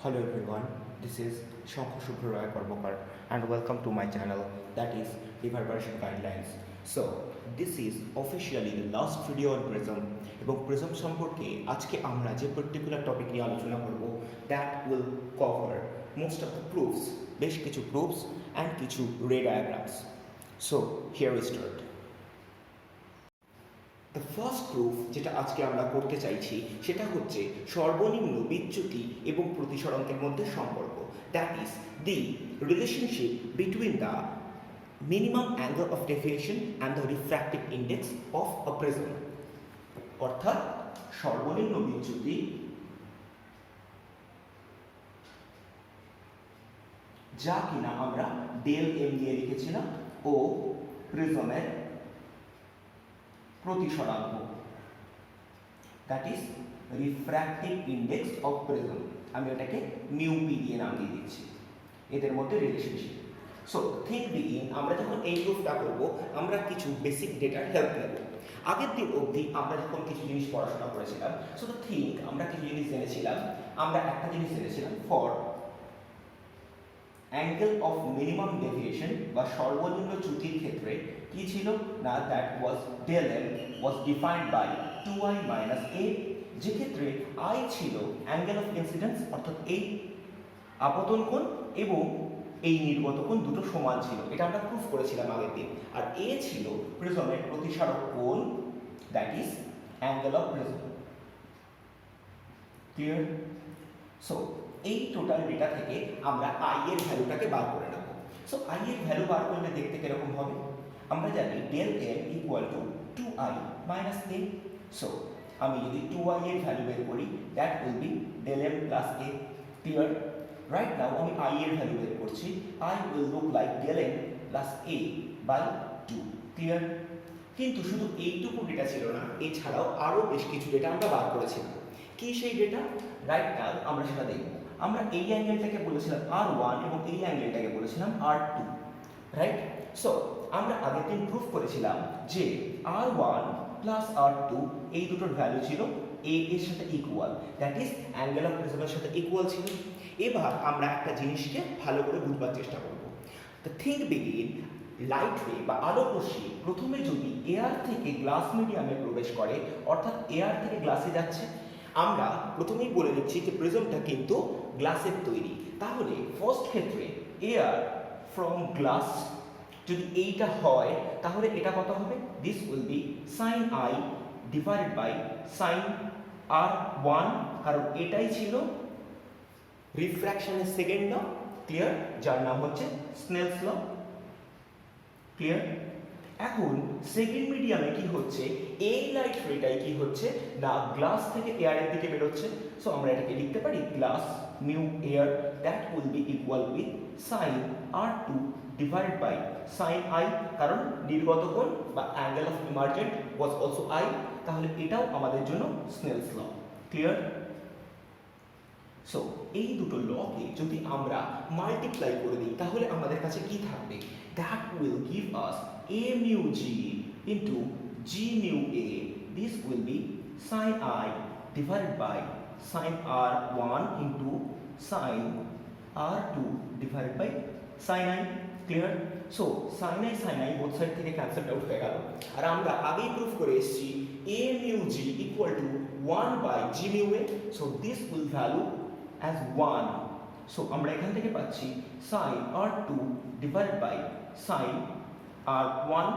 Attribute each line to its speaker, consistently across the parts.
Speaker 1: Hello everyone, this is Shankar Subhroy Karmakar and welcome to my channel, that is Reverberation Guidelines. So, this is officially the last video on Prism এবং Prism সম্পর্কে আজকে আমরা যে particular topic নিয়ে আলোচনা করব that will cover most of the proofs, বেশ কিছু proofs and কিছু ray diagrams. So, here we start. The first proof যেটা আজকে আমরা করতে চাইছি সেটা হচ্ছে সর্বনিম্ন বিচ্যুতি এবং প্রতিসরাঙ্কের মধ্যে সম্পর্ক, that is the relationship between the minimum angle of deviation and the refractive index of a prism. অর্থাৎ সর্বনিম্ন বিচ্যুতি যা কিনা আমরা ডেল এম দিয়ে লিখেছিলাম ও প্রিজমের প্রতিসরাঙ্ক, that is refractive index of prism. আমি এটাকে মিউ পি দিয়ে নাম দিয়ে দিচ্ছি, এদের মধ্যে রিলেশনশিপ। সো থিঙ্ক বিগিন, আমরা যখন এই প্রুফটা করব আমরা কিছু বেসিক ডেটার হেল্প নেব। আগের দিন অবধি আমরা যখন কিছু জিনিস পড়াশোনা করেছিলাম, সো তো থিঙ্ক আমরা কিছু জিনিস জেনেছিলাম। আমরা একটা জিনিস জেনেছিলাম, for angle of minimum deviation বা সর্বনিম্ন চ্যুতির ক্ষেত্রে কি ছিল না, that was del M was defined by 2i minus a, যে ক্ষেত্রে i ছিল অ্যাঙ্গেল অফ ইনসিডেন্স অর্থাৎ এই আপতন কোণ এবং এই নির্গত কোণ দুটো সমান ছিল, এটা আমরা প্রুফ করেছিলাম আগের দিন। আর a ছিল প্রিজমের প্রতিসারক কোণ, that is angle of prism. Clear? So এই টোটাল ডেটা থেকে আমরা i এর ভ্যালুটাকে বার করে নেব। সো i এর ভ্যালু বার করলে দেখতে কিরকম হবে? আমরা জানি del m equal to 2i minus a। So আমি যদি 2i এর ভ্যালু বের করি, that will be del m plus a। Clear? Right now আমি i এর ভ্যালু বের করছি, i will look like del m plus a by 2। Clear? কিন্তু শুধু এইটুকু ডেটা ছিল না, এছাড়াও আরও বেশ কিছু ডেটা আমরা বার করেছিলাম। কি সেই ডেটা? রাইট নাও আমরা সেটা দেখব। আমরা এই অ্যাঙ্গেলটাকে বলেছিলাম r1 এবং এই অ্যাঙ্গেলটাকে বলেছিলাম r2, রাইট? সো আমরা আগের দিন প্রুফ করেছিলাম যে r1 প্লাস r2 এই দুটোর ভ্যালু ছিল a এর সাথে equal, that is angle of প্রিজমের সাথে ইকুয়াল ছিল। এবার আমরা একটা জিনিসকে ভালো করে বুঝবার চেষ্টা করব। দ্য থিং বিগিন, লাইট রে বা আলোক রশ্মি প্রথমে যদি এয়ার থেকে গ্লাস মিডিয়ামে প্রবেশ করে, অর্থাৎ এয়ার থেকে গ্লাসে যাচ্ছে, আমরা প্রথমেই বলে নিচ্ছি যে প্রিজমটা কিন্তু গ্লাসের তৈরি। তাহলে ফার্স্ট ক্ষেত্রে এয়ার ফ্রম গ্লাস যদি এইটা হয়, তাহলে এটা কত হবে? This will be sine I divided by sine r1, কারণ এটাই ছিল রিফ্র্যাকশনের সেকেন্ড ল। ক্লিয়ার? যার নাম হচ্ছে স্নেলস ল। ক্লিয়ার? এখন সেকেন্ড মিডিয়ামে কি হচ্ছে, এই লাইট রেটাই কি হচ্ছে না গ্লাস থেকে এয়ারের দিকে বেরোচ্ছে। সো আমরা এটাকে লিখতে পারি glass mu air, that will be equal with sine r2 divided by sine i, কারণ নির্গত কোণ বা angle of emergent was also i, তাহলে এটাও আমাদের জন্য স্নেলস ল। ক্লিয়ার? সো এই দুটো লকে যদি আমরা মাল্টিপ্লাই করে দিই, তাহলে আমাদের কাছে কি থাকবে? That will give us a mu g into g mu a. This will be sin I divided by sin r1 into sin r2 divided by sin I. Clear? So sin I both side থেকে cancel out হয়ে গেল। আর আমরা আগেই proof করে এসেছি a mu g equal to 1 by g mu a. So this will value as 1. So আমরা এখান থেকে পাচ্ছি sin r2 divided by sin r1.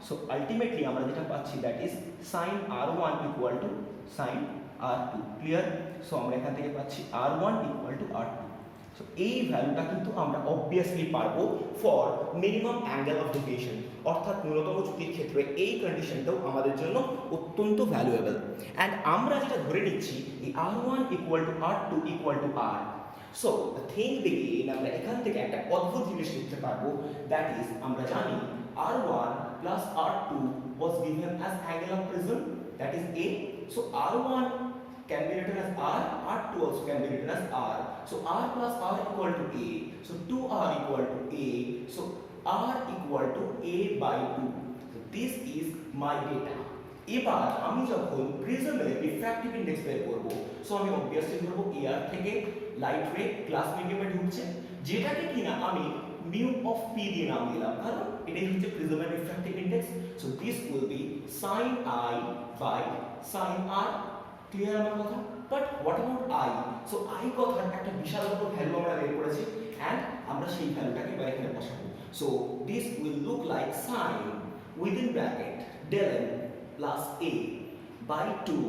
Speaker 1: So ultimately আমরা যেটা পাচ্ছি that is sin r1 equal to sin r2. Clear? So আমরা এখান থেকে পাচ্ছি r1 equal to r2. So এই ভ্যালুটা কিন্তু আমরা অবভিয়াসলি পারবো for minimum angle of deviation, অর্থাৎ ন্যূনতম চ্যুতির ক্ষেত্রে এই কন্ডিশনটাও আমাদের জন্য অত্যন্ত ভ্যালুয়েবল। অ্যান্ড আমরা যেটা ধরে নিচ্ছি এই r1 equal to r2 equal to r. So the thing begin, আমরা এখান থেকে একটা অদ্ভুত জিনিস লিখতে পারবো, দ্যাট ইজ আমরা জানি r1 plus r2 was given as angle of prism, that is a. So r1 can be written as r, r2 also can be written as r. So r plus r equal to a. So 2r equal to a. So r equal to a by 2. So this is my data. এবার আমি যখন প্রিজমের refractive index বের করব, so আমি obviously ধরবো AR থেকে light রে glass মিডিয়ামে ঢুকছে, যেটাকে কিনা আমি মিউ অফ পি দিয়ে নাম দিলাম, কারণ এটাই হচ্ছে প্রিজমের refractive index. So this will be sin I by sin R। Clear আমার কথা? But what about I? So I কথার একটা বিশাল বড় ভ্যালু আমরা বের করেছি, অ্যান্ড আমরা সেই ভ্যালুটাকে এবার এখানে বসাবো। So this will look like sin within bracket del m plus a by 2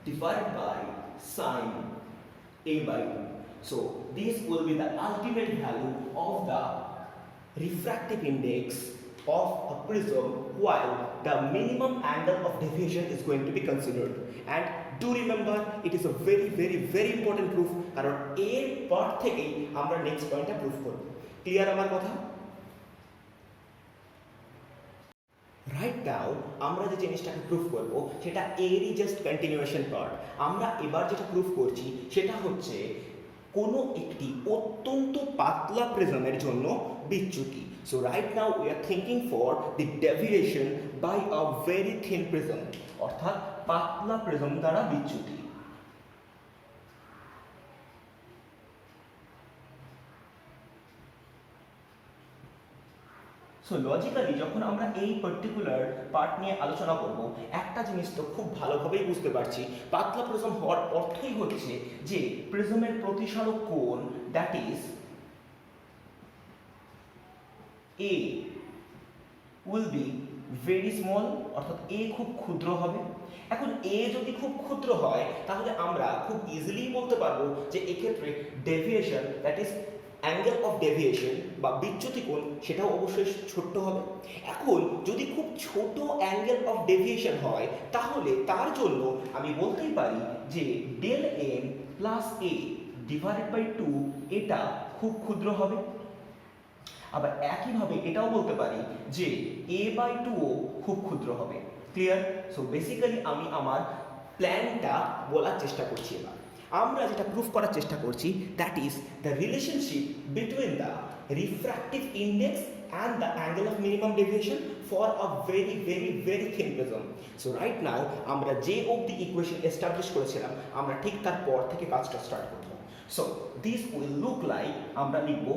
Speaker 1: divided by sin a by 2. So this will be the ultimate value of the refractive index of a prism while the minimum angle of deviation is going to be considered. And do remember, it is a very important proof, কারণ এর পর থেকেই আমরা next পয়েন্টটা proof করব। Clear আমার কথা? Right now আমরা যে জিনিসটাকে প্রুফ করব সেটা এরই জাস্ট কন্টিনিউয়েশন পার্ট। আমরা এবার যেটা প্রুফ করছি সেটা হচ্ছে কোনো একটি অত্যন্ত পাতলা প্রিজমের জন্য বিচ্যুতি। So right now we are thinking for the deviation by a very thin prism, অর্থাৎ পাতলা প্রিজম দ্বারা বিচ্যুতি। সো লজিক্যালি যখন আমরা এই পার্টিকুলার পার্ট নিয়ে আলোচনা করব, একটা জিনিস তো খুব ভালোভাবেই বুঝতে পারছি, পাতলা প্রিজম হওয়ার অর্থই হচ্ছে যে প্রিজমের প্রতিসারক কোণ that is a will be very small, অর্থাৎ এ খুব ক্ষুদ্র হবে। এখন এ যদি খুব ক্ষুদ্র হয় তাহলে আমরা খুব ইজিলি বলতে পারবো যে এক্ষেত্রে deviation that is angle of deviation বা বিচ্যুতি কোণ সেটাও অবশ্যই ছোট্ট হবে। এখন যদি খুব ছোট অ্যাঙ্গেল অফ ডেভিয়েশন হয় তাহলে তার জন্য আমি বলতেই পারি যে del M plus A divided by 2 এটা খুব ক্ষুদ্র হবে। আবার একইভাবে এটাও বলতে পারি যে এ বাই 2ও খুব ক্ষুদ্র হবে। ক্লিয়ার? সো বেসিক্যালি আমি আমার প্ল্যানটা বলার চেষ্টা করছি। এবার আমরা যেটা প্রুফ করার চেষ্টা করছি that is the relationship between the refractive index and the angle of minimum deviation for a very thin prism. So right now আমরা যে অবধি ইকুয়েশন এস্টাবলিশ করেছিলাম আমরা ঠিক তার পর থেকে কাজটা স্টার্ট করব। So this will look like, আমরা লিখব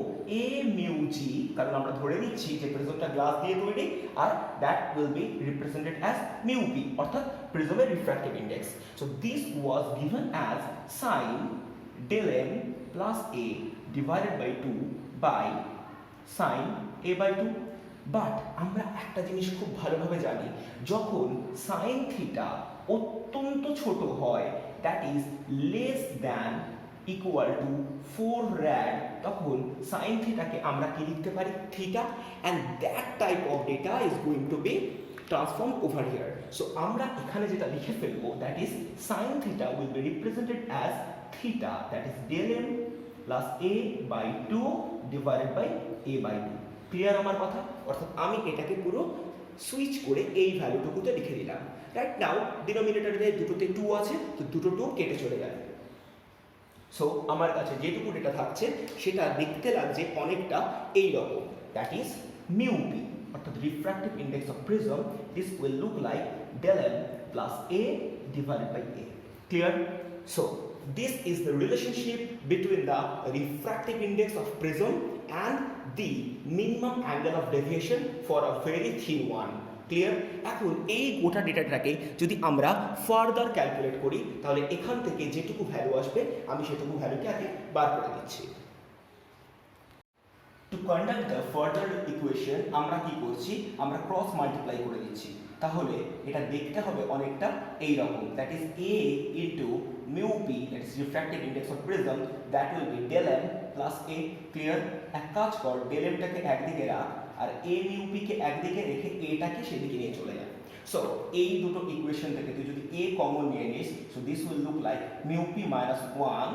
Speaker 1: এ মিউ জি, কারণ আমরা ধরে নিচ্ছি যে প্রিজমটা গ্লাস দিয়ে তৈরি, আর that will be represented as mu P, অর্থাৎ প্রিজমের refractive index. So this was given as sin del m plus a divided by 2 by sin a by 2। But আমরা একটা জিনিস খুব ভালোভাবে জানি, যখন sin থিটা অত্যন্ত ছোট হয় that is less than equal to 4 rad, তখন sin থিটাকে আমরা কি লিখতে পারি? Theta, and that type of data is going to be transformed over here. So আমরা এখানে যেটা লিখে ফেলবো that is sin theta will be represented as theta, that is del m plus a by 2 divided by a by 2. Clear আমার কথা? অর্থাৎ আমি এটাকে পুরো সুইচ করে এই ভ্যালুটুকুতে লিখে দিলাম। রাইট নাও ডিনোমিনেটরে দুটোতে 2 আছে, তো দুটো 2 কেটে চলে গেল। সো আমার কাছে যেটুকু ডেটা থাকছে সেটা দেখতে লাগছে অনেকটা এই রকম, দ্যাট ইজ মিউ পি, অর্থাৎ refractive index of prism. This will look like del m plus a divided by a. Clear? So this is the relationship between the refractive index of prism and the minimum angle of deviation for a very thin one. Clear? এখন এই গোটা ডেটাটাকে যদি আমরা further calculate করি তাহলে এখান থেকে যেটুকু ভ্যালু আসবে আমি সেটুকু ভ্যালুকে আগে বার করে দিচ্ছি। To conduct the further equation আমরা কি করছি? আমরা ক্রস মাল্টিপ্লাই করে দিচ্ছি। তাহলে এটা দেখতে হবে অনেকটা এই রকম, that is a into mu P, that is refractive index of prism, that will B del m plus a। Clear? এক কাজ কর, del m টাকে একদিকে রাখ আর a মিউ পি কে একদিকে রেখে এটাকে সেদিকে নিয়ে চলে যায়। সো এই দুটো ইকুয়েশন থেকে তুই যদি a কমন নিয়ে নিস, so this will look like mu P minus 1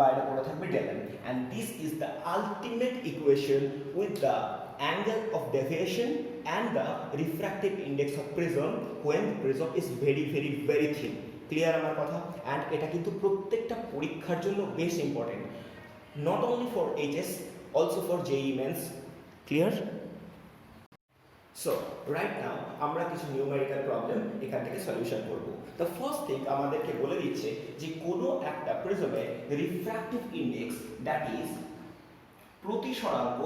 Speaker 1: বাইরে পড়ে থাকবে del m, and this is the ultimate equation with the angle of deviation and the refractive index of prism when the prism is very thin. Clear আমার কথা? And এটা কিন্তু প্রত্যেকটা পরীক্ষার জন্য বেশ important, not only for HS, also for JEE mains. Clear? So right now আমরা কিছু নিউমেরিক্যাল প্রবলেম এখান থেকে সলিউশন করব। দ্য ফার্স্ট থিং আমাদেরকে বলে দিচ্ছে যে কোনো একটা প্রিজমের রিফ্র্যাক্টিভ ইন্ডেক্স দ্যাট ইজ প্রতিসরাঙ্ক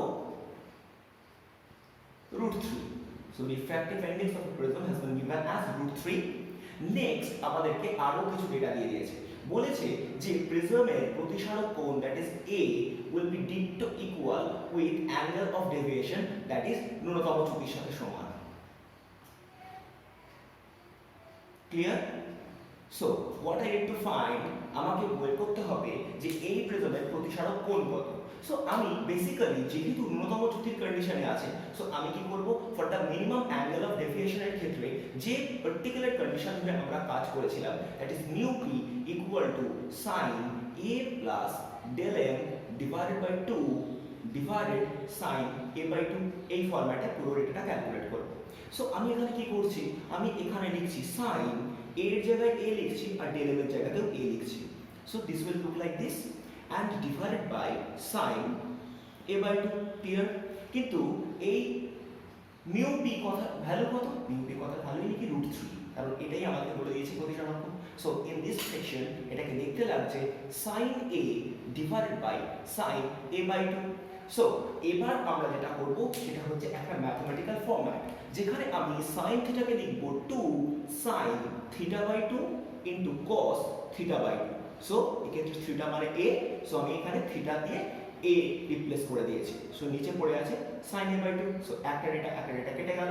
Speaker 1: √3. So refractive index of a prism has been given as √3. Next আমাদেরকে আরো কিছু ডেটা দিয়ে দিয়েছে, বলেছে যে প্রিজমের প্রতিসরক কোণ that is A will be ditto equal with angle of deviation that is ন্যূনতম চ্যুতির সাথে সমান। Clear? So what I need to find, আমাকে বের করতে হবে যে এই প্রিজমের প্রতিসরক কোণ কত। সো আমি বেসিক্যালি যেহেতু ন্যূনতম চ্যুতির কন্ডিশনে আছে, সো আমি কি করব, for the minimum angle of ডেভিয়েশনের ক্ষেত্রে যে পার্টিকুলার কন্ডিশন ধরে আমরা কাজ করেছিলাম that is mu P equal to sine a plus del m divided by 2 divided sine a by 2, এই ফরম্যাটে পুরো রেটটা ক্যালকুলেট করব। সো আমি এখানে কি করছি, আমি এখানে লিখছি সাইন এর জায়গায় a লিখছি আর ডেল m এর জায়গাতেও a লিখছি। So this will look like this and divided by sin a by 2 clear। কিন্তু এই মিউ পি কথা ভ্যালু কত, মিউ পি কথা ভ্যালু লিখি √3, কারণ এটাই আমাদের বলে দিয়েছে প্রতিসরাঙ্ক। সো ইন দিস সেকশন এটাকে দেখতে লাগছে sin a divided by sin a by 2। So এবার আমরা যেটা করব সেটা হচ্ছে একটা ম্যাথমেটিক্যাল ফরম্যাট, যেখানে আমি sin থিটাকে লিখব 2 sin theta by 2 into cos theta by 2। So এক্ষেত্রে থিটা মানে a, সো আমি এখানে থিটা দিয়ে a রিপ্লেস করে দিয়েছি। সো নিচে পড়ে আছে sin a by 2। সো একটা ডেটা কেটে গেল,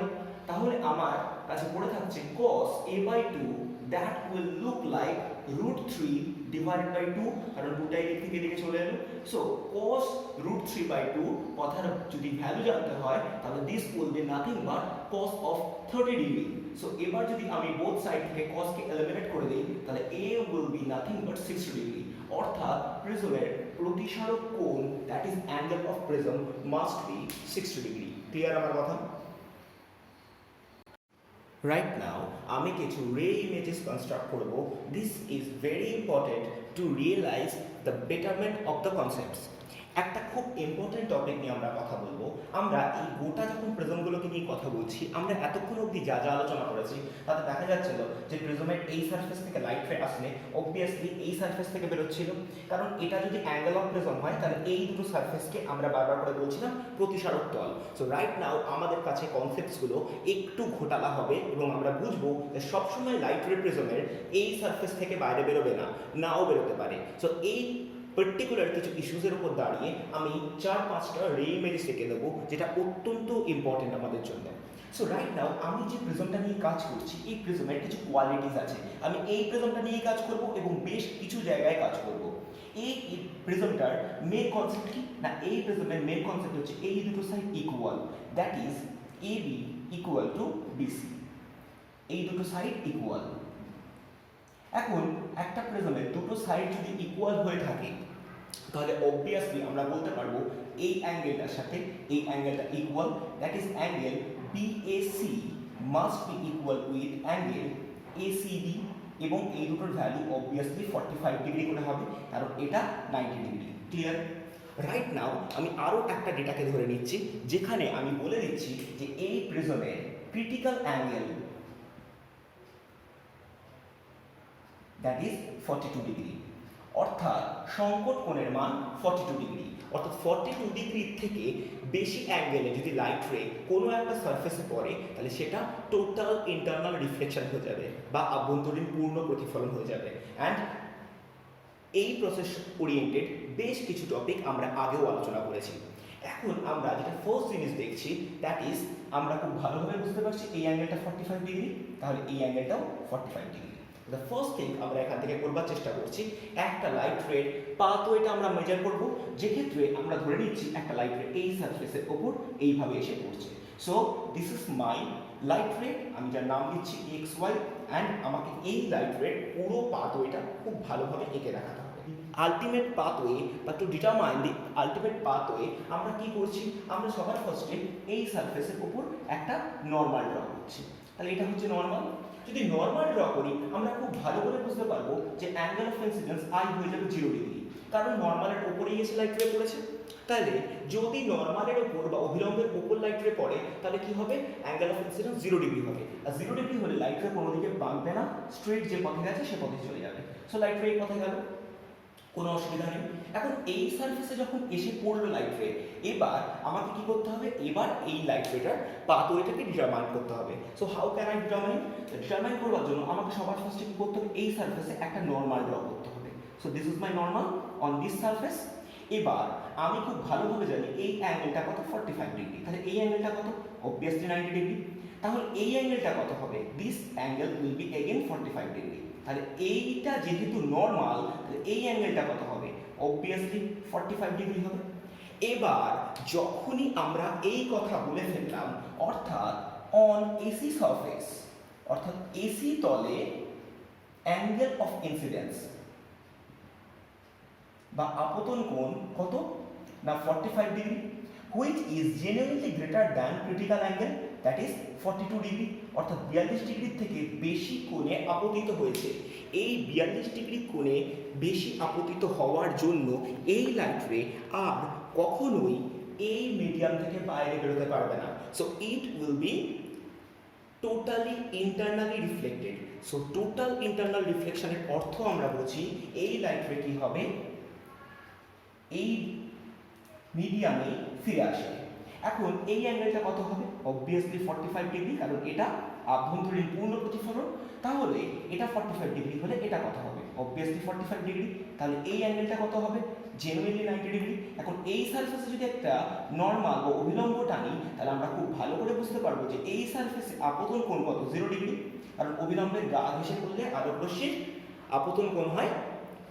Speaker 1: তাহলে আমার কাছে পড়ে থাকছে cos a by 2 that will look like √3 divided by 2, কারণ 2টা এদিক থেকে এদিকে চলে এলো। সো cos √3 by 2 কথার যদি ভ্যালু জানতে হয় তাহলে this will be nothing but cos of 30 degree। So এবার যদি আমি বোথ সাইড থেকে cos কে এলিমিনেট করে দেই তাহলে a will be nothing but 60 degree, অর্থাৎ প্রিজমের প্রতিসরক কোণ that is angle of prism must be 60 degree. Clear আমার কথা? রাইট নাও আমি কিছু রে ইমেজেস কনস্ট্রাক্ট করব। This is very important to realize the betterment of the concepts. একটা খুব ইম্পর্টেন্ট টপিক নিয়ে আমরা কথা বলবো। আমরা এই গোটা যখন প্রিজমগুলোকে নিয়ে কথা বলছি, আমরা এতক্ষণ অবধি যা যা আলোচনা করেছি তাতে দেখা যাচ্ছিল যে প্রিজমের এই সারফেস থেকে লাইট রে আসলে অবভিয়াসলি এই সারফেস থেকে বেরোচ্ছিল, কারণ এটা যদি অ্যাঙ্গেল অফ প্রিজম হয় তাহলে এই দুটো সারফেসকে আমরা বারবার করে বলছিলাম প্রতিসরক তল। সো রাইট নাও আমাদের কাছে কনসেপ্টসগুলো একটু ঘোটালা হবে এবং আমরা বুঝবো যে সবসময় লাইট রে প্রিজমের এই সারফেস থেকে বাইরে বেরোবে না, নাও বেরোতে পারে। সো এই পার্টিকুলার কিছু ইস্যুজের উপর দাঁড়িয়ে আমি 4-5টা রে ইমেজেস এঁকে দেবো, যেটা অত্যন্ত ইম্পর্টেন্ট আমাদের জন্য। সো রাইট নাও আমি যে প্রিজমটা নিয়ে কাজ করছি, এই প্রিজমের কিছু কোয়ালিটিস আছে। আমি এই প্রিজমটা নিয়ে কাজ করব এবং বেশ কিছু জায়গায় কাজ করব। এই প্রিজমটার মেন কনসেপ্ট কি না, এই প্রিজমের মেন কনসেপ্ট হচ্ছে এই দুটো side equal, that is AB equal to BC, এই দুটো সাইড ইকুয়াল। এখন একটা প্রিজমের দুটো সাইড যদি ইকুয়াল হয়ে থাকে তাহলে অবভিয়াসলি আমরা বলতে পারবো এই অ্যাঙ্গেলটার সাথে এই অ্যাঙ্গেলটা equal, that is angle BAC must be equal with angle ACB, এবং এই দুটোর ভ্যালু অবভিয়াসলি 45 ডিগ্রি করে হবে, কারণ এটা 90 ডিগ্রি। ক্লিয়ার? রাইট নাও আমি আরও একটা ডেটাকে ধরে নিচ্ছি, যেখানে আমি বলে দিচ্ছি যে এই প্রিজমের critical angle that is 42 degree, অর্থাৎ সংকট কোণের মান 42 ডিগ্রি। অর্থাৎ 42 ডিগ্রি থেকে বেশি অ্যাঙ্গেলে যদি লাইট রে কোনো একটা সারফেসে পড়ে তাহলে সেটা টোটাল ইন্টারনাল রিফ্লেকশন হয়ে যাবে বা আভ্যন্তরীণ পূর্ণ প্রতিফলন হয়ে যাবে। অ্যান্ড এই প্রসেস ওরিয়েন্টেড বেশ কিছু টপিক আমরা আগেও আলোচনা করেছি। এখন আমরা যেটা ফার্স্ট জিনিস দেখছি দ্যাট ইজ আমরা খুব ভালোভাবে বুঝতে পারছি এই অ্যাঙ্গেলটা 45 ডিগ্রি, তাহলে এই অ্যাঙ্গেলটাও 45 ডিগ্রি। দ্য ফার্স্ট থিং আমরা এখান থেকে করবার চেষ্টা করছি, একটা লাইট রের পাথওয়েটা আমরা মেজার করব, যেক্ষেত্রে আমরা ধরে নিচ্ছি একটা লাইট রে এই সারফেসের ওপর এইভাবে এসে পড়ছে। So this is my light রে, আমি যার নাম দিচ্ছি XY, অ্যান্ড আমাকে এই লাইট রের পুরো পাথওয়েটা খুব ভালোভাবে এঁকে রাখাতে হবে। আলটিমেট পাথওয়ে বা to determine the ultimate pathway আমরা কি করছি, আমরা সবার ফার্স্টে এই সারফেসের উপর একটা নর্মাল ড্র করছি। তাহলে এটা হচ্ছে নর্মাল। যদি নর্মাল ড্র করি আমরা খুব ভালো করে বুঝতে পারবো যে অ্যাঙ্গেল অফ ইনসিডেন্স I হয়ে যাবে 0 ডিগ্রি, কারণ নর্মালের উপরেই এসে লাইট রে পড়েছে। তাহলে যদি নর্মালের ওপর বা অভিলম্বের ওপর লাইট রে পড়ে তাহলে কি হবে, অ্যাঙ্গেল অফ ইনসিডেন্স 0 ডিগ্রি হবে। আর 0 ডিগ্রি হলে লাইট রে কোনো দিকে বাঁকবে না, স্ট্রেট যে পথে গেছে সে পথে চলে যাবে। সো লাইট রে এই পথে গেল, কোনো অসুবিধা নেই। এখন এই সারফেসে যখন এসে পড়লো লাইট রে, এবার আমাকে কি করতে হবে, এবার এই লাইট রেটার পাথওয়েটাকে ডিটারমাইন করতে হবে। So how can I determine করবার জন্য আমাকে সবার ফার্স্টে কি করতে হবে, এই সারফেসে একটা নর্মাল ড্র করতে হবে। So this is my normal on this surface. এবার আমি খুব ভালোভাবে জানি এই অ্যাঙ্গেলটা কত, 45 ডিগ্রি। তাহলে এই অ্যাঙ্গেলটা কত, অবভিয়াসলি 90 ডিগ্রি। তাহলে এই অ্যাঙ্গেলটা কত হবে, this angle will be again 45 degree. তাহলে এইটা যেহেতু নর্মাল, তাহলে এই অ্যাঙ্গেলটা কত হবে, অবভিয়াসলি 45 ডিগ্রি হবে। এবার যখনই আমরা এই কথা বলে ফেললাম, অর্থাৎ অন এসি সারফেস, অর্থাৎ এসি তলে অ্যাঙ্গেল অফ ইনসিডেন্স বা আপতন কোণ কত না 45 degree, which is generally greater than critical angle that is 42 degree. অর্থাৎ 42 ডিগ্রির থেকে বেশি কোণে আপতিত হয়েছে। এই 42 ডিগ্রি কোণে বেশি আপতিত হওয়ার জন্য এই লাইট রে আর কখনোই এই মিডিয়াম থেকে বাইরে বেরোতে পারবে না। So it will be totally internally reflected. So total internal রিফ্লেকশনের অর্থ আমরা বুঝি এই লাইট রে কি হবে, এই মিডিয়ামে ফিরে আসবে। এখন এই অ্যাঙ্গেলটা কত হবে, অবভিয়াসলি 45 ডিগ্রি, কারণ এটা আভ্যন্তরীণ পূর্ণ প্রতিফলন। তাহলে এটা 45 ডিগ্রি হলে এটা কত হবে, অবভিয়াসলি 45 ডিগ্রি। তাহলে এই অ্যাঙ্গেলটা কত হবে, জেনুইনলি 90 ডিগ্রি। এখন এই সারফেসে যদি একটা নর্মাল বা অভিলম্ব টানি, তাহলে আমরা খুব ভালো করে বুঝতে পারবো যে এই সারফেসে আপতন কোণ কত, 0 ডিগ্রি। কারণ অভিলম্বের গা ঘেঁষে পড়লে আলোক রশ্মির আপতন কোণ হয়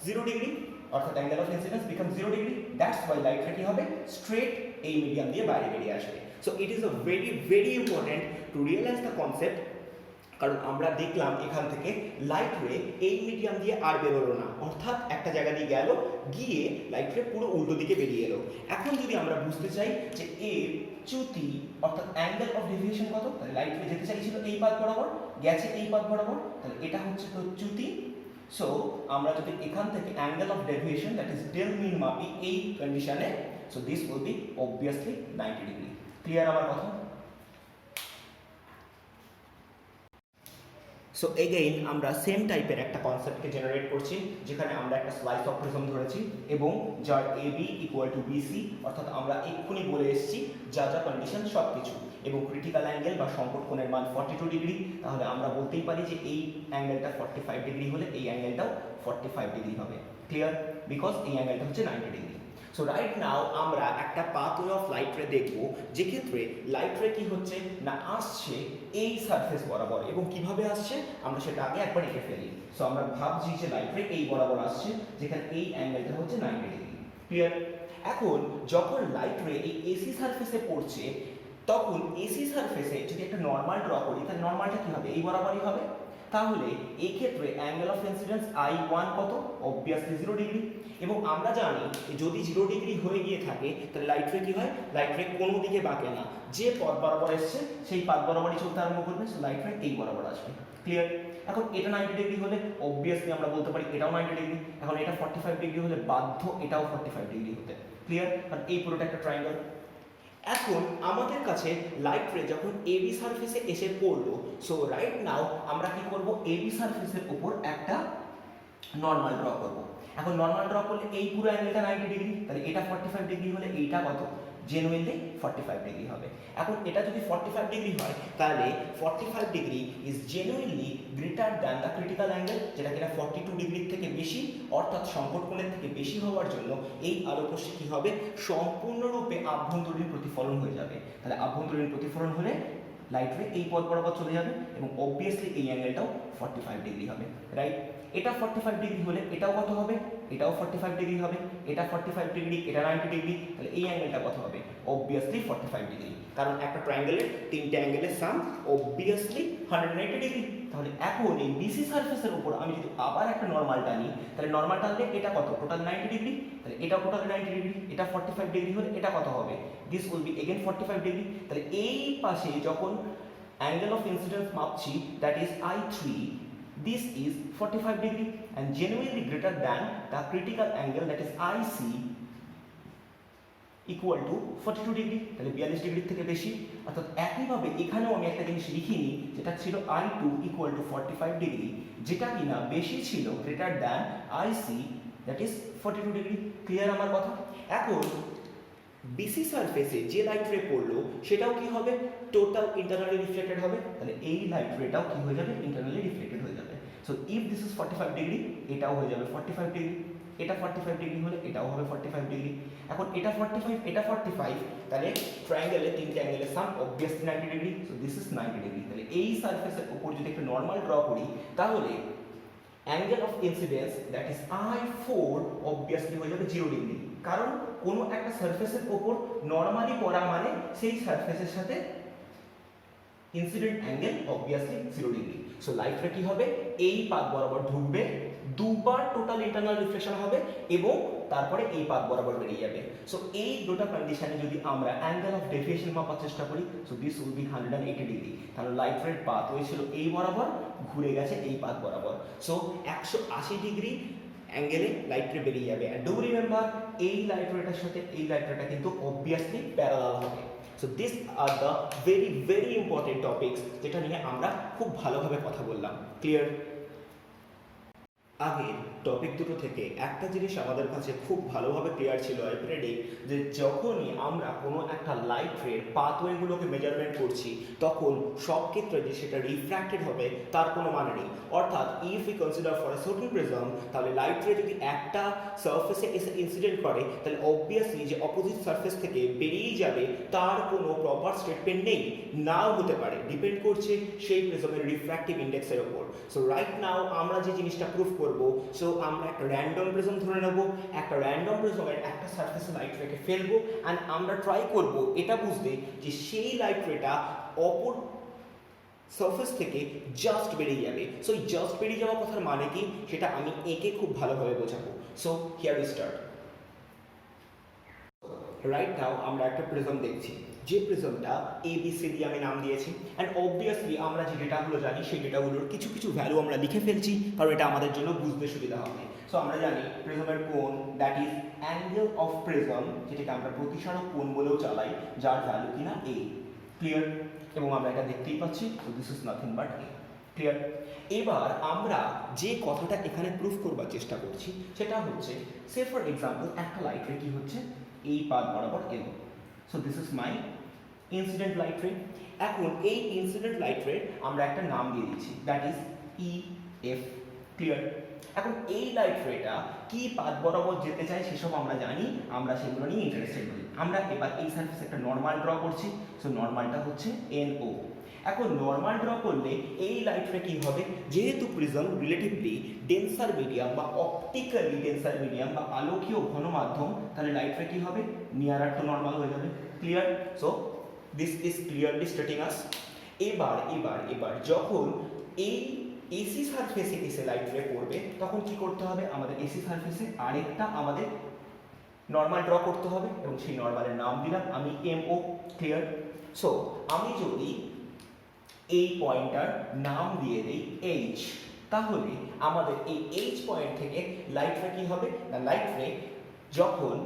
Speaker 1: 0 ডিগ্রি, অর্থাৎ angle of incidence become 0 degree. That's why light রে কি হবে, স্ট্রেট এই মিডিয়াম দিয়ে বাইরে বেরিয়ে আসবে। So it is a very very important to realize the concept. কারণ আমরা দেখলাম এখান থেকে লাইট রে এই মিডিয়াম দিয়ে আর বেরোলো না, অর্থাৎ একটা জায়গা দিয়ে গেল, গিয়ে লাইট রে পুরো উল্টো দিকে বেরিয়ে এলো। এখন যদি আমরা বুঝতে চাই যে এর চ্যুতি অর্থাৎ অ্যাঙ্গেল অফ ডেভিয়েশন কত, তাহলে লাইট রে যেতে চাইছিল এই পাথ বরাবর, গেছে এই পাথ বরাবর, তাহলে এটা হচ্ছে তো চ্যুতি। সো আমরা যদি এখান থেকে angle of deviation that is del min মাপি এই কন্ডিশনে, so this will be obviously 90 degree. Clear আমার কথা? সো এগেইন আমরা সেম টাইপের একটা কনসেপ্টকে জেনারেট করছি, যেখানে আমরা একটা স্লাইস অফ প্রিজম ধরেছি এবং যার A B equal to BC, অর্থাৎ আমরা এক্ষুনি বলে এসেছি যা যা কন্ডিশন সব কিছু, এবং ক্রিটিক্যাল অ্যাঙ্গেল বা সংকট কোণের মান 42 ডিগ্রি। তাহলে আমরা বলতেই পারি যে এই অ্যাঙ্গেলটা 45 ডিগ্রি হলে এই অ্যাঙ্গেলটাও 45 ডিগ্রি হবে। ক্লিয়ার? বিকজ এই অ্যাঙ্গেলটা হচ্ছে 90 ডিগ্রি। সো রাইট নাও আমরা একটা পাথওয়ে অফ লাইট রে দেখব, যেক্ষেত্রে লাইট রে কি হচ্ছে না আসছে এই সারফেস বরাবর, এবং কিভাবে আসছে আমরা সেটা আগে একবার এঁকে ফেলি। সো আমরা ভাবছি যে লাইট রে এই বরাবর আসছে, যেখানে এই অ্যাঙ্গেলটা হচ্ছে 90 ডিগ্রি। ক্লিয়ার? এখন যখন লাইট রে এই এসি সারফেসে পড়ছে, তখন এসি সারফেসে যদি একটা নর্মাল ড্র করি, তাহলে নর্মালটা কি হবে, এই বরাবরই হবে। তাহলে এই ক্ষেত্রে অ্যাঙ্গেল অফ ইনসিডেন্স I1 কত, অবভিয়াসলি 0 ডিগ্রি। এবং আমরা জানি যদি 0 ডিগ্রি হয়ে গিয়ে থাকে তাহলে লাইট রে কি হয়, লাইট রে কোনো দিকে বাঁকে না, যে পথ বরাবর এসছে সেই পথ বরাবরই চলতে আরম্ভ করবে। সো লাইট রে এই বরাবর আসবে। ক্লিয়ার? এখন এটা 90 ডিগ্রি হলে অবভিয়াসলি আমরা বলতে পারি এটাও 90 ডিগ্রি। এখন এটা 45 ডিগ্রি হলে বাধ্য এটাও 45 ডিগ্রি হতে। ক্লিয়ার? কারণ এই পুরোটা একটা ট্রায়াঙ্গেল। এখন আমাদের কাছে লাইট রে যখন এবি সারফেসে এসে পড়লো, সো রাইট নাও আমরা কি করব, এবি সারফেসের উপর একটা নর্মাল ড্র করব। এখন নর্মাল ড্র করলে এই পুরো অ্যাঙ্গেলটা 90 ডিগ্রি, তাহলে এটা 45 ডিগ্রি হলে এইটা কত, জেনুইনলি 45 ডিগ্রি হবে। এখন এটা যদি 45 ডিগ্রি হয়, তাহলে 45 degree is genuinely greater than the critical angle, যেটা কিনা 42 ডিগ্রির থেকে বেশি, অর্থাৎ সংকট কোণের থেকে বেশি হওয়ার জন্য এই আলোকরশ্মি কি হবে, সম্পূর্ণরূপে আভ্যন্তরীণ প্রতিফলন হয়ে যাবে। তাহলে আভ্যন্তরীণ প্রতিফলন হলে লাইট রে এই পথ বরাবর চলে যাবে, এবং অবভিয়াসলি এই অ্যাঙ্গেলটাও 45 ডিগ্রি হবে। রাইট? এটা 45 ডিগ্রি হলে এটাও কত হবে, এটাও 45 ডিগ্রি হবে, এটা 45 ডিগ্রি, এটা 90 ডিগ্রি, তাহলে এই অ্যাঙ্গেলটা কত হবে, অবভিয়াসলি 45 ডিগ্রি। কারণ একটা ট্রায়াঙ্গেলের তিনটে অ্যাঙ্গেলের সাম অবভিয়াসলি 190 ডিগ্রি। তাহলে এখন এই বিসি সারফেসের উপর আমি যদি আবার একটা নর্মাল টানি, তাহলে নর্মাল টানলে এটা কত, টোটাল 90 ডিগ্রি, তাহলে এটাও টোটাল 90 ডিগ্রি, এটা 45 ডিগ্রি হলে এটা কত হবে, this will be again 45 degree. তাহলে এই পাশে যখন অ্যাঙ্গেল অফ ইনসিডেন্স মাপছি, that is I3, this is 45 degree and genuinely greater than the critical angle, that is IC, equal to 42 degree, তাহলে 42 ডিগ্রির থেকে বেশি। অর্থাৎ একইভাবে এখানেও আমি একটা জিনিস লিখিনি, যেটা ছিল I2 ইকুয়াল টু 45 ডিগ্রি, যেটা কিনা বেশি ছিল, greater than IC that is 42 degree. Clear আমার কথা? এখন বিসি সারফেসে যে লাইট রে পড়লো সেটাও কি হবে, টোটাল ইন্টারনালি রিফ্লেক্টেড হবে, তাহলে এই লাইট রেটাও কি হয়ে যাবে, ইন্টারনালি রিফ্লেক্টেড হয়ে যাবে। So if this is 45 degree, এটাও হয়ে যাবে 45 ডিগ্রি, এটা 45 ডিগ্রি হলে এটাও হবে 45 ডিগ্রি। এখন এটা 45, এটা 45, তাহলে ট্রায়াঙ্গেলে তিনটে অ্যাঙ্গেলের sum obviously 90 degree. So this is 90 degree. তাহলে এই সারফেসের উপর যদি একটা নর্মাল ড্র করি, তাহলে angle of incidence that is I4 obviously হয়ে যাবে 0 ডিগ্রি। কারণ কোনো একটা সারফেসের উপর নর্মালি পড়া মানে সেই সারফেসের সাথে incident angle obviously 0 degree. So light রে কি হবে, এই পাথ বরাবর ঢুকবে, দুবার টোটাল ইন্টারনাল রিফ্লেকশন হবে এবং তারপরে এই পাথ বরাবর বেরিয়ে যাবে। সো এই দুটো কন্ডিশনে যদি আমরা অ্যাঙ্গেল অফ ডেভিয়েশন মাপার চেষ্টা করি, so this will B 180 degree. তাহলে লাইট রের পাথ হয়েছিল এই বরাবর, ঘুরে গেছে এই পাথ বরাবর। সো 180 ডিগ্রি অ্যাঙ্গেলে লাইট রে বেরিয়ে যাবে। অ্যান্ড ডু রিমেম্বার, এই লাইট রেটার সাথে এই লাইট রেটা কিন্তু অবভিয়াসলি প্যারালাল হবে। So this are the very very important topics, যেটা নিয়ে আমরা খুব ভালোভাবে কথা বললাম। ক্লিয়ার? আগের টপিক দুটো থেকে একটা জিনিস আমাদের কাছে খুব ভালোভাবে ক্লিয়ার ছিল আই প্রেডিক্ট, যে যখনই আমরা কোনো একটা লাইট রের পাথওয়েগুলোকে মেজারমেন্ট করছি, তখন সব ক্ষেত্রে যে সেটা রিফ্র্যাক্টেড হবে তার কোনো মানে নেই। অর্থাৎ if you consider for a certain prism, তাহলে লাইট রে যদি একটা সারফেসে এসে ইনসিডেন্ট করে, তাহলে অবভিয়াসলি যে অপোজিট সারফেস থেকে বেরিয়ে যাবে তার কোনো প্রপার স্টেটমেন্ট নেই, নাও হতে পারে, ডিপেন্ড করছে সেই প্রিজমের রিফ্র্যাক্টিভ ইন্ডেক্সের ওপর। সো রাইট নাও আমরা যে জিনিসটা প্রুফ করব, সো আমরা একটা র্যান্ডম প্রিজম ধরে নেব, একটা র্যান্ডম প্রিজমের একটা সারফেসে লাইট রেকে ফেলবো, অ্যান্ড আমরা ট্রাই করব এটা বুঝতে যে সেই লাইট রেটা অপর সারফেস থেকে জাস্ট বেরিয়ে যাবে। সো এই জাস্ট বেরিয়ে যাওয়া কথার মানে কি, সেটা আমি একে খুব ভালোভাবে বোঝাবো। So here we start. Right now আমরা একটা প্রিজম দেখছি, যে প্রিজমটা ABCD আমি নাম দিয়েছি, অ্যান্ড অবভিয়াসলি আমরা যে ডেটাগুলো জানি সেই ডেটাগুলোর কিছু কিছু ভ্যালু আমরা লিখে ফেলছি, কারণ এটা আমাদের জন্য বুঝতে সুবিধা হবে। সো আমরা জানি প্রিজমের কোণ that is angle of prism, যেটাকে আমরা প্রতিসারক কোণ বলেও চালাই, যার ভ্যালু কিনা A। ক্লিয়ার? এবং আমরা এটা দেখতেই পাচ্ছি, so this is nothing but A। Clear? এবার আমরা যে কথাটা এখানে প্রুফ করবার চেষ্টা করছি সেটা হচ্ছে, সে ফর এক্সাম্পল একটা লাইট রে কি হচ্ছে, এই পাথ বরাবর এলো। So this is my incident light রে। এখন এই ইনসিডেন্ট লাইট রে আমরা একটা নাম দিয়ে দিচ্ছি, দ্যাট ইজ EF। ক্লিয়ার? এখন এই লাইট রেটা কি পাথ বরাবর যেতে চায় সেসব আমরা জানি, আমরা সেগুলো নিয়ে ইন্টারেস্টেড হই। আমরা এবার এই সারফেসে একটা নর্মাল ড্র করছি। সো নর্মালটা হচ্ছে NO। এখন নর্মাল ড্র করলে এই লাইট রে কি হবে, যেহেতু প্রিজম রিলেটিভলি ডেন্সার মিডিয়াম বা অপটিক্যালি ডেন্সার মিডিয়াম বা আলোকীয় ঘনমাধ্যম, তাহলে লাইট রে কি হবে, নিয়ারার টু নর্মাল হয়ে যাবে। Clear? So this is clearly stating us. এবার যখন এই এসি সারফেসে এসে লাইট রে পড়বে, তখন কি করতে হবে, আমাদের এসি সারফেসে আরেকটা আমাদের নর্মাল ড্র করতে হবে, এবং সেই নর্মালের নাম দিলাম আমি MO। ক্লিয়ার? সো আমি যদি এই পয়েন্টটার নাম দিয়ে দেই H, তাহলে আমাদের এই H পয়েন্ট থেকে লাইট রে কি হবে না, লাইট রে যখন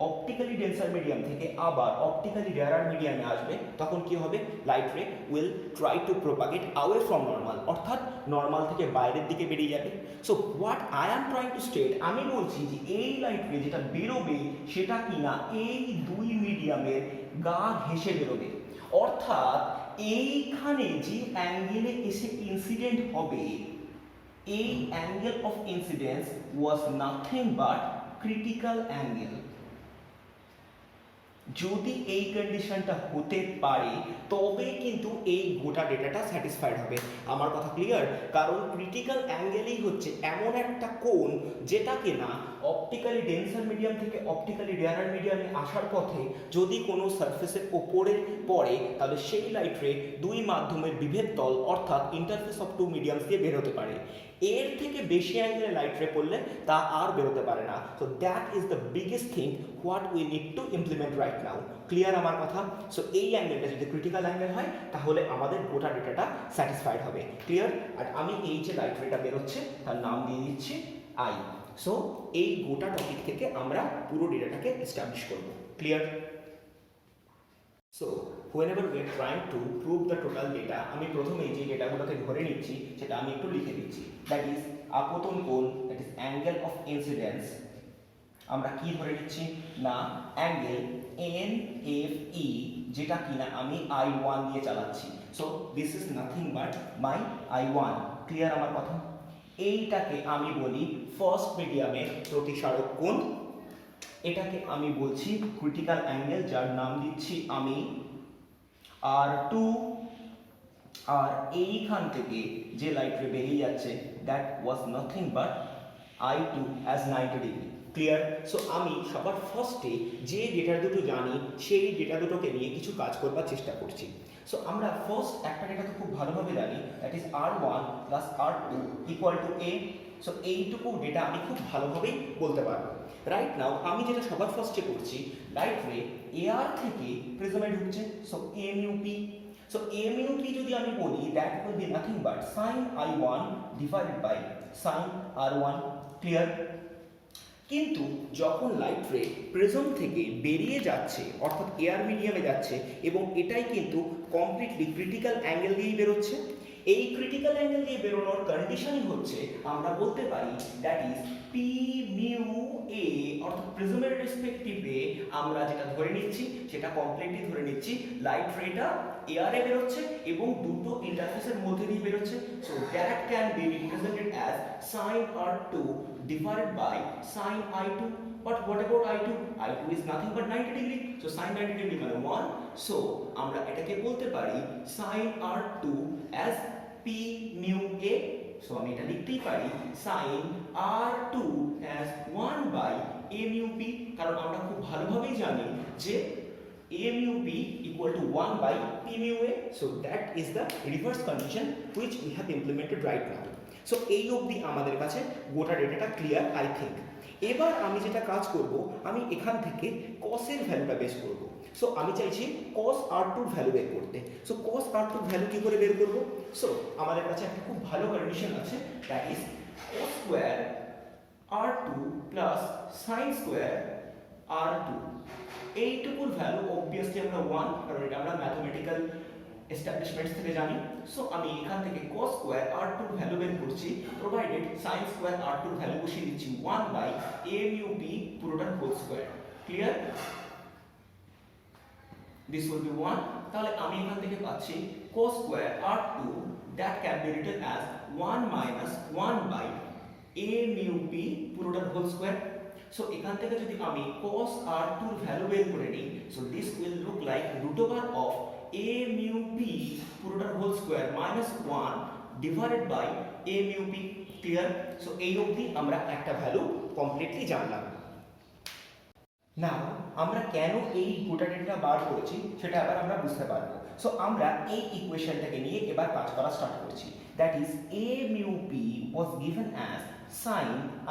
Speaker 1: অপটিক্যালি ডেন্সার মিডিয়াম থেকে আবার অপটিক্যালি রেয়ারার মিডিয়ামে আসবে, তখন কি হবে, লাইট রে will try to propagate away from normal, অর্থাৎ নর্মাল থেকে বাইরের দিকে বেরিয়ে যাবে। So what I am trying to state, আমি বলছি যে এই লাইট রে যেটা বেরোবে সেটা কিনা এই দুই মিডিয়ামের গা ঘেঁষে বেরোবে। অর্থাৎ এইখানে যে অ্যাঙ্গেলে এসে ইনসিডেন্ট হবে, এই angle of incidence was nothing but critical angle. যদি এই কন্ডিশনটা হতে পারে তবে কিন্তু এই গোটা ডেটাটা স্যাটিসফাইড হবে। আমার কথা ক্লিয়ার? কারণ ক্রিটিক্যাল অ্যাঙ্গেলই হচ্ছে এমন একটা কোণ যেটাকে না অপটিক্যালি ডেন্সার মিডিয়াম থেকে অপটিক্যালি রেয়ারার মিডিয়ামে আসার পথে যদি কোনো সারফেসের ওপরে পড়ে, তাহলে সেই লাইট রে দুই মাধ্যমের বিভেদ তল অর্থাৎ ইন্টারফেস অফ টু মিডিয়ামস দিয়ে বের হতে পারে। এর থেকে বেশি অ্যাঙ্গেলে লাইট রে পড়লে তা আর বেরোতে পারে না। So that is the biggest thing what we need to implement right now. Clear আমার কথা? সো এই অ্যাঙ্গেলটা যদি ক্রিটিক্যাল অ্যাঙ্গেল হয় তাহলে আমাদের গোটা ডেটাটা স্যাটিসফাইড হবে। ক্লিয়ার? আর আমি এই যে লাইট রেটা বেরোচ্ছে তার নাম দিয়ে দিচ্ছি I। সো এই গোটা টপিক থেকে আমরা পুরো ডেটাটাকে এস্টাবলিশ করব। Clear? So whenever we are trying to prove the total data, আমি প্রথমেই যে ডেটাগুলোকে ধরে নিচ্ছি সেটা আমি একটু লিখে দিচ্ছি। দ্যাট ইজ আপতন কোণ, that is angle of incidence. আমরা কি ধরে নিচ্ছি না অ্যাঙ্গেল NFE, যেটা কিনা আমি I1 দিয়ে চালাচ্ছি। So this is nothing but my I1। Clear আমার কথা? এইটাকে আমি বলি ফার্স্ট মিডিয়ামের প্রতিসারক কোণ। এটাকে আমি বলছি ক্রিটিক্যাল অ্যাঙ্গেল, যার নাম দিচ্ছি আমি R2। আর এইখান থেকে যে লাইট রে বেরিয়ে যাচ্ছে that was nothing but I2 as 90 degree. Clear? So আমি সবার ফার্স্টে যে ডেটা দুটো জানি সেই ডেটা দুটোকে নিয়ে কিছু কাজ করবার চেষ্টা করছি। সো আমরা ফার্স্ট একটা ডেটা তো খুব ভালোভাবে জানি, that is R1 plus R2 equal to A। So এইটুকু ডেটা আমি খুব ভালোভাবেই বলতে পারবো। রাইট নাও আমি যেটা সবার ফার্স্টে করছি, লাইট রে AR থেকে প্রিজমে ঢুকছে, সো MUP। সো MUP যদি আমি বলি that will be nothing but sine I1 divided by sine R1। Clear? কিন্তু যখন লাইট রে প্রিজম থেকে বেরিয়ে যাচ্ছে অর্থাৎ এয়ার মিডিয়ামে যাচ্ছে এবং এটাই কিন্তু কমপ্লিটলি ক্রিটিক্যাল অ্যাঙ্গেল দিয়েই বেরোচ্ছে, এই ক্রিটিক্যাল অ্যাঙ্গেল দিয়ে বেরোনোর কন্ডিশনই হচ্ছে আমরা বলতে পারি দ্যাট ইজ পি মিউ এ, অর্থাৎ প্রিজমের রেসপেক্টিভে আমরা যেটা ধরে নিচ্ছি সেটা কমপ্লিটলি ধরে নিচ্ছি লাইট রেটা এয়ারে বেরোচ্ছে এবং দুটো ইন্টারফেসের মধ্যে দিয়ে বেরোচ্ছে। So that can B represented as sin R2 divided by sin I2. But what about I2? I2 is nothing but 90 degree. So sin 90 degree মানে 1. So আমরা এটাকে বলতে পারি sin R2 as P mu A. So আমি এটা লিখতেই পারি sin R2 as 1 by A mu P, কারণ আমরা খুব ভালোভাবেই জানি যে A mu P equal to 1 by P mu A. So that is the reverse condition which we have implemented right now. So এই অবধি আমাদের কাছে গোটা ডেটাটা ক্লিয়ার আই থিঙ্ক। এবার আমি যেটা কাজ করব, আমি এখান থেকে কসের ভ্যালুটা বের করব। সো আমি চাইছি cos R2 ভ্যালু বের করতে। সো cos R2 ভ্যালু কি করে বের করব? সো আমাদের কাছে একটা খুব ভালো কন্ডিশন আছে, that is cos square R2 plus sin square R2। এইটুকুর ভ্যালু অবভিয়াসলি আমরা 1, কারণ এটা আমরা ম্যাথমেটিক্যাল এস্টাবলিশমেন্টস থেকে জানি। সো আমি এখান থেকে cos স্কয়ার R2 এর ভ্যালু বের করছি, প্রোভাইডেড sin স্কয়ার R2 এর ভ্যালু বসিয়ে দিচ্ছি 1 বাই a mu b পুরোটার whole square. Clear? This will be 1। তাহলে আমি এখান থেকে পাচ্ছি cos square R2 that can be written as 1 minus 1 by a mu b পুরোটার হোল স্কয়ার। সো এখান থেকে যদি আমি cos R2 এর ভ্যালু বের করে নিই, so this will look like root over of a mu p পুরোটার whole square minus 1 divided by a mu p। Clear? So এই অবধি আমরা একটা ভ্যালু কমপ্লিটলি জানলাম। নাও আমরা কেন এই গোটা ডেটা বার করেছি সেটা আবার আমরা বুঝতে পারবো। সো আমরা এই ইকুয়েশনটাকে নিয়ে এবার কাজ করা স্টার্ট করছি। That is a mu p was given as sin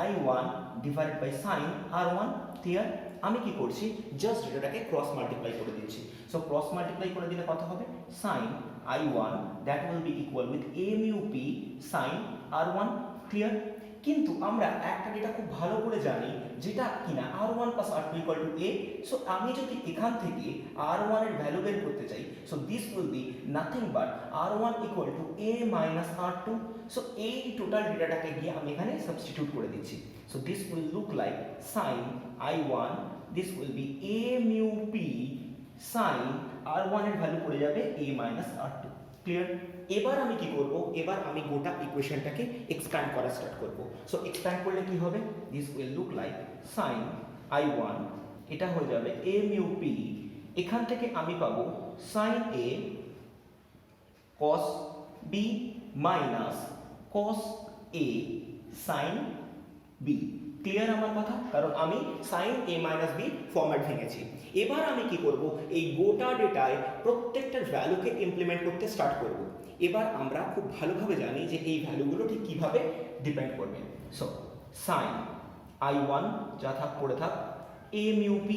Speaker 1: I1 divided by sin R1। Clear? আমি কি করছি, জাস্ট এটাকে ক্রস মাল্টিপ্লাই করে দিচ্ছি। সো ক্রস মাল্টিপ্লাই করে দিলে কত হবে, sin I1 that will be equal with a mu p sin R1। Clear? কিন্তু আমরা একটা ডেটা খুব ভালো করে জানি যেটা কিনা R1 plus R2 equal to A। So আমি যদি এখান থেকে R1 এর ভ্যালু বের করতে চাই, so this will be nothing but R1 equal to A minus R2। So এই টোটাল ডেটাটাকে গিয়ে আমি এখানে সাবস্টিটিউট করে দিচ্ছি। So this will look like sin I1, this will B A mu P sin R1 এর ভ্যালু পড়ে যাবে A minus R2। Clear? এবার আমি কি করব, এবার আমি গোটা ইকুয়েশনটাকে এক্সপ্যান্ড করা স্টার্ট করব। সো এক্সপ্যান্ড করলে কি হবে, this will look like sin I1, এটা হয়ে যাবে a mu p, এখান থেকে আমি পাবো sin a cos b minus cos a sin b। Clear আমার কথা? কারণ আমি sin a minus b format ভেঙেছি। এবার আমি কি করব, এই গোটা ডেটায় প্রত্যেকটার ভ্যালুকে ইমপ্লিমেন্ট করতে স্টার্ট করব। এবার আমরা খুব ভালোভাবে জানি যে এই ভ্যালুগুলো ঠিক কিভাবে ডিপেন্ড করবে। সো sin I1 যা থাক পড়ে থাক, a mu p,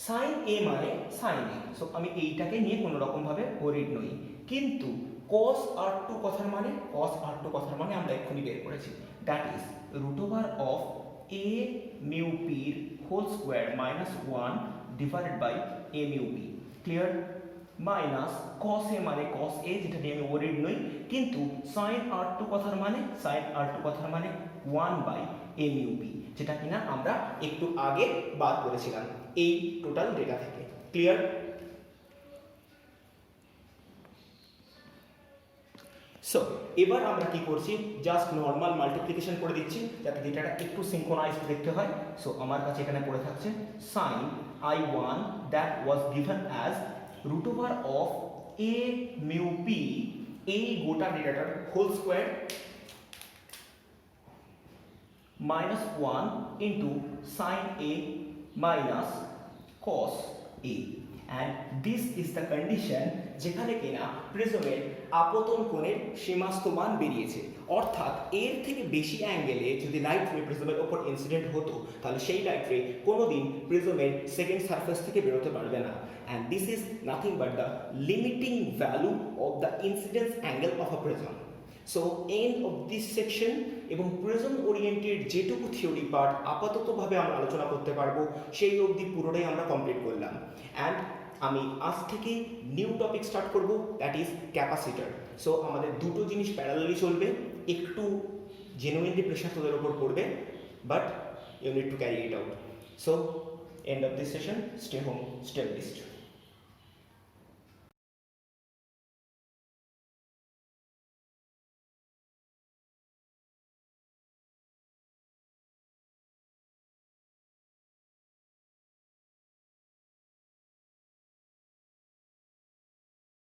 Speaker 1: sin a মানে sin a। সো আমি এইটাকে নিয়ে কোনো রকম ভাবে ওরিড নই, কিন্তু cos r2 কথার মানে আমরা এক্ষুনি বের করেছি, that is √a mu p whole square minus 1 divided by a mu p, clear? Minus cos a মানে cos a, যেটা নিয়ে আমি ওয়ারিড নই, কিন্তু sin r2 কথার মানে 1 বাই a mu p, যেটা কিনা আমরা একটু আগে বার করেছিলাম এই টোটাল ডেটা থেকে, ক্লিয়ার? সো এবার আমরা কি করছি, জাস্ট নর্মাল মাল্টিপ্লিকেশন করে দিচ্ছি যাতে ডেটাটা একটু সিনক্রোনাইজড দেখতে হয়। সো আমার কাছে এখানে পড়ে থাকছে sin i1 that was given as √a mu p, এই গোটা ডেটাটার whole square minus 1 into sin a minus cos a, and this is the condition যেখানে কিনা প্রিজমের আপতন কোণের সীমাস্ত মান বেরিয়েছে, অর্থাৎ এর থেকে বেশি অ্যাঙ্গেলে যদি লাইট রে প্রিজমের ওপর ইনসিডেন্ট হতো তাহলে সেই লাইট রে কোনোদিন প্রিজমের সেকেন্ড সারফেস থেকে বেরোতে পারবে না, and this is nothing but the limiting value of the incidence angle of a prism. So end of this section, এবং প্রিজম ওরিয়েন্টেড যেটুকু থিওরি পার্ট আপাততভাবে আমরা আলোচনা করতে পারবো সেই অবধি পুরোটাই আমরা কমপ্লিট করলাম। অ্যান্ড আমি আজ থেকে নিউ টপিক স্টার্ট করব, দ্যাট ইজ ক্যাপাসিটার। সো আমাদের দুটো জিনিস প্যারালালি চলবে, একটু জেনুইনলি প্রেশার তোদের ওপর পড়বে, but you need to carry it out. So end of this session, stay home, stay blessed.